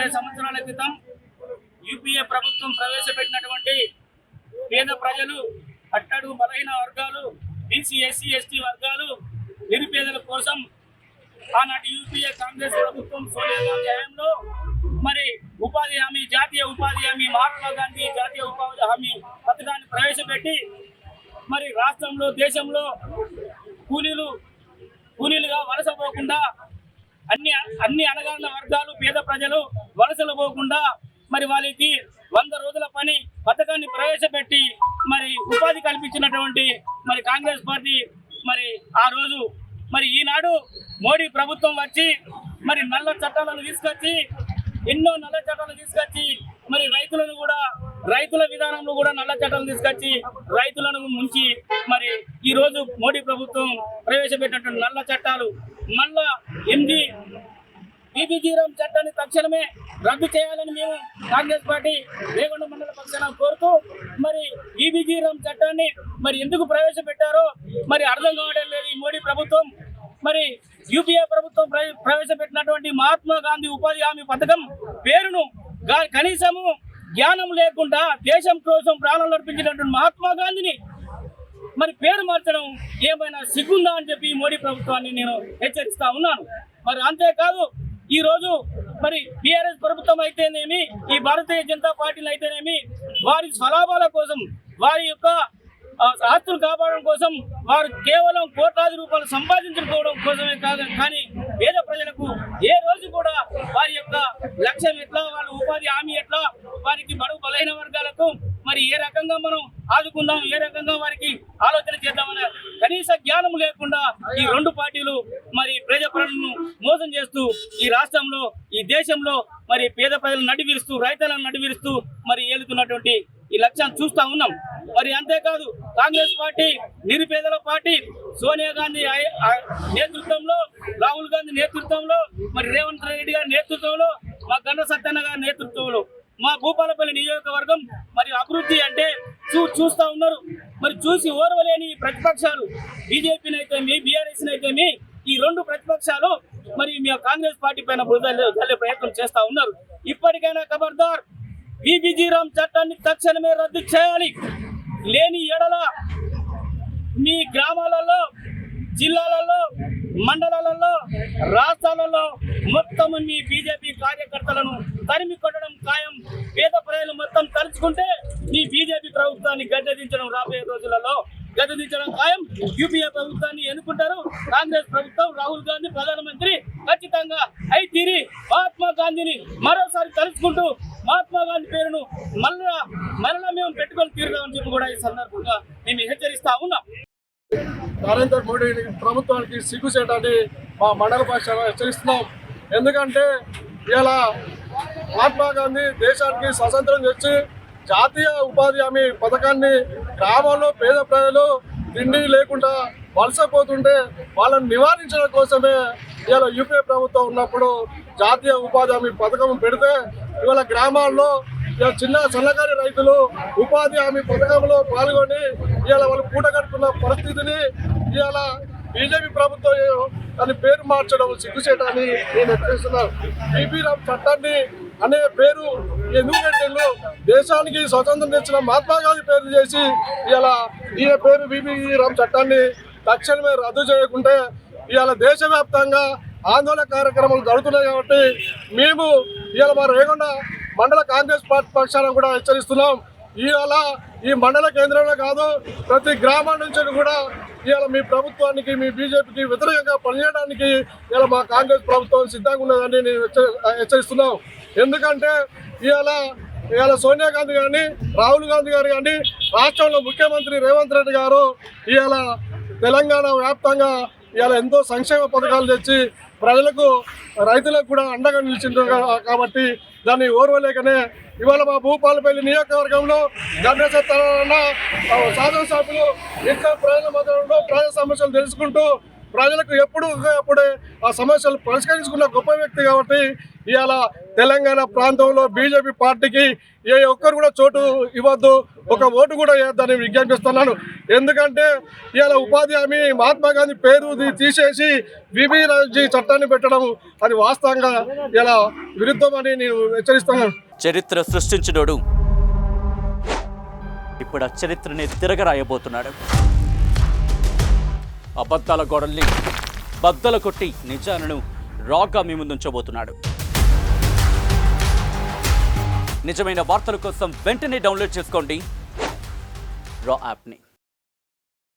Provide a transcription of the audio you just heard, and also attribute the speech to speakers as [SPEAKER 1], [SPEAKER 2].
[SPEAKER 1] 20 సంవత్సరాల క్రితం యూపీఏ ప్రభుత్వం ప్రవేశపెట్టినటువంటి పేద ప్రజలు, అట్టడుగు బలహీన వర్గాలు, బీసీ ఎస్సీ ఎస్టీ వర్గాలు, నిరుపేదల కోసం ఆనాటి యూపీఏ కాంగ్రెస్ ప్రభుత్వం సోనియా గాంధీ హయాంలో మరి ఉపాధి హామీ, జాతీయ ఉపాధి హామీ, మహాత్మా గాంధీ జాతీయ ఉపాధి హామీ పథకాన్ని ప్రవేశపెట్టి మరి రాష్ట్రంలో, దేశంలో కూలీలుగా వలస పోకుండా అన్ని అణగారిన వర్గాలు, పేద ప్రజలు వలసలు పోకుండా మరి వాళ్ళకి 100 రోజుల పని పథకాన్ని ప్రవేశపెట్టి మరి ఉపాధి కల్పించినటువంటి మరి కాంగ్రెస్ పార్టీ మరి ఆ రోజు మరి ఈనాడు మోడీ ప్రభుత్వం వచ్చి మరి నల్ల చట్టాలను తీసుకొచ్చి, ఎన్నో నల్ల చట్టాలు తీసుకొచ్చి మరి రైతుల విధానంలో కూడా నల్ల చట్టాలు తీసుకొచ్చి రైతులను ముంచి మరి ఈ రోజు మోడీ ప్రభుత్వం ప్రవేశపెట్టినటువంటి నల్ల చట్టాలు మళ్ళా బీబీజీరామ్ చట్టాన్ని తక్షణమే రద్దు చేయాలని మేము కాంగ్రెస్ పార్టీ రేగొండ మండల పక్షాన కోరుతూ మరి బీబీజీరామ్ చట్టాన్ని మరి ఎందుకు ప్రవేశపెట్టారో మరి అర్థం కావడం లేదు ఈ మోడీ ప్రభుత్వం. మరి యూపీఏ ప్రభుత్వం ప్రవేశపెట్టినటువంటి మహాత్మా గాంధీ ఉపాధి హామీ పథకం పేరును కనీసము జ్ఞానం లేకుండా దేశం కోసం ప్రాణాలు అర్పించినటువంటి మహాత్మా గాంధీని మరి పేరు మార్చడం ఏమైనా సిగ్గుందా అని చెప్పి మోడీ ప్రభుత్వాన్ని నేను హెచ్చరిస్తా ఉన్నాను. మరి అంతేకాదు ఈ రోజు మరి బీఆర్ఎస్ ప్రభుత్వం అయితేనేమి, ఈ భారతీయ జనతా పార్టీలు అయితేనేమి వారి స్వలాభాల కోసం, వారి యొక్క ఆస్తులు కాపాడడం కోసం వారు కేవలం కోట్లాది రూపాయలు సంపాదించుకోవడం కోసమే కాదు, కానీ పేద ప్రజలకు ఏ రోజు కూడా వారి యొక్క లక్ష్యం ఎట్లా, వాళ్ళ ఉపాధి హామీ ఎట్లా, వారికి బడుగు బలహీన వర్గాలకు మరి ఏ రకంగా మనం ఆదుకుందాం, ఏ రకంగా వారికి ఆలోచన చేద్దామనే కనీస జ్ఞానం లేకుండా ఈ రెండు పార్టీలు మరి పేద ప్రజలను మోసం చేస్తూ ఈ రాష్ట్రంలో, ఈ దేశంలో మరి పేద ప్రజలను నడివిరుస్తూ, రైతులను నడివిరుస్తూ మరి ఏలుతున్నటువంటి ఈ లక్ష్యాన్ని చూస్తా ఉన్నాం. మరి అంతేకాదు కాంగ్రెస్ పార్టీ నిరుపేదల పార్టీ, సోనియా గాంధీ నేతృత్వంలో, రాహుల్ గాంధీ నేతృత్వంలో, మరి రేవంత్ రెడ్డి గారి నేతృత్వంలో, మా గండ్ర సత్యన్న గారి నేతృత్వంలో మా భూపాలపల్లి నియోజకవర్గం మరి అభివృద్ధి అంటే చూస్తా ఉన్నారు. మరి చూసి ఓర్వలేని ప్రతిపక్షాలు బీజేపీని అయితేమి, బీఆర్ఎస్ని అయితేమి ఈ రెండు ప్రతిపక్షాలు మరి మీ కాంగ్రెస్ పార్టీ పైన బురదల్లే ప్రయత్నం చేస్తా ఉన్నారు. ఇప్పటికైనా ఖబర్దార్, బీబీజీరామ్ చట్టాన్ని తక్షణమే రద్దు చేయాలి. లేని ఎడల మీ గ్రామాలలో, జిల్లాలలో, మండలాలలో, రాష్ట్రాలలో మొత్తం మీ బీజేపీ కార్యకర్తలను తరిమి కొట్టడం ఖాయం. పేద ప్రజలు మొత్తం తలుచుకుంటే మీ బీజేపీ ప్రభుత్వాన్ని గద్దెదించడం రాబోయే రోజులలో గద్దెదించడం ఖాయం. యూపీఏ ప్రభుత్వాన్ని ఎన్నుకుంటారు. కాంగ్రెస్ ప్రభుత్వం, రాహుల్ గాంధీ ప్రధానమంత్రి ఖచ్చితంగా అయితీరి మహాత్మా గాంధీని మరోసారి తలుచుకుంటూ మహాత్మా గాంధీ పేరును మరలా మేము పెట్టుకొని తీరుదామని చెప్పి కూడా ఈ సందర్భంగా మేము హెచ్చరిస్తా ఉన్నాం.
[SPEAKER 2] నరేంద్ర మోడీ ప్రభుత్వానికి సిగ్గుచేయడాన్ని మా మండల భాషలో హెచ్చరిస్తున్నాం. ఎందుకంటే ఇలా మహాత్మా గాంధీ దేశానికి స్వతంత్రం తెచ్చి జాతీయ ఉపాధి హామీ పథకాన్ని గ్రామంలో పేద ప్రజలు తిండి లేకుండా వలసపోతుంటే వాళ్ళని నివారించడం కోసమే ఇవాళ యూపీఏ ప్రభుత్వం ఉన్నప్పుడు జాతీయ ఉపాధి హామీ పథకం పెడితే ఇవాళ గ్రామాల్లో చిన్న సన్నకారు రైతులు ఉపాధి హామీ పథకంలో పాల్గొని ఇవాళ వాళ్ళు పూట గడుపుతున్న పరిస్థితిని ఇవాళ బీజేపీ ప్రభుత్వం దాని పేరు మార్చడం సిగ్గుచేయడాన్ని నేను హెచ్చరిస్తున్నాను. బీబీరామ్ చట్టాన్ని అనే పేరు ఎందుకు పెట్టిండ్రు? దేశానికి స్వతంత్రం తెచ్చిన మహాత్మా గాంధీ పేరు చేసి ఇలా ఈయన పేరు బీబీరామ్ చట్టాన్ని తక్షణమే రద్దు చేయకుంటే ఇవాళ దేశవ్యాప్తంగా ఆందోళన కార్యక్రమాలు జరుగుతున్నాయి. కాబట్టి మేము ఇవాళ మా రేగొండ మండల కాంగ్రెస్ పార్టీ పక్షాన కూడా హెచ్చరిస్తున్నాం. ఇవాళ ఈ మండల కేంద్రంలో కాదు, ప్రతి గ్రామం నుంచి కూడా ఇవాళ మీ ప్రభుత్వానికి, మీ బీజేపీకి వ్యతిరేకంగా పనిచేయడానికి ఇవాళ మా కాంగ్రెస్ ప్రభుత్వం సిద్ధంగా ఉన్నదని నేను హెచ్చరిస్తున్నాం. ఎందుకంటే ఇవాళ సోనియా గాంధీ కానీ, రాహుల్ గాంధీ గారు కానీ, రాష్ట్రంలో ముఖ్యమంత్రి రేవంత్ రెడ్డి గారు ఇవాళ తెలంగాణ వ్యాప్తంగా ఇవాళ ఎంతో సంక్షేమ పథకాలు తెచ్చి ప్రజలకు, రైతులకు కూడా అండగా నిలిచింది. కాబట్టి దాన్ని ఓర్వలేకనే ఇవాళ మా భూపాలపల్లి నియోజకవర్గంలో గండ్ర సత్యన్న శాసనసభ్యులు ఇంట్లో ప్రజల మధ్యలో ప్రజా సమస్యలు తెలుసుకుంటూ ప్రజలకు ఎప్పుడే ఆ సమస్యలు పరిష్కరించుకున్న గొప్ప వ్యక్తి. కాబట్టి ఇవాళ తెలంగాణ ప్రాంతంలో బీజేపీ పార్టీకి ఏ ఒక్కరు కూడా చోటు ఇవ్వద్దు, ఒక ఓటు కూడా వేయొద్దని విజ్ఞాపిస్తున్నాను. ఎందుకంటే ఇవాళ ఉపాధి హామీ మహాత్మా గాంధీ పేరు తీసేసి విబిజీ చట్టాన్ని పెట్టడం అది వాస్తవంగా ఇలా విరుద్ధమని నేను హెచ్చరిస్తున్నాను.
[SPEAKER 3] చరిత్ర సృష్టించినోడు ఇప్పుడు ఆ చరిత్రని తిరగరాయబోతున్నాడు. అబద్ధాల గోడల్ని బద్దలు కొట్టి నిజాలను రాగా మీ ముందుంచబోతున్నాడు. నిజమైన వార్తల కోసం వెంటనే డౌన్లోడ్ చేసుకోండి రా యాప్ని.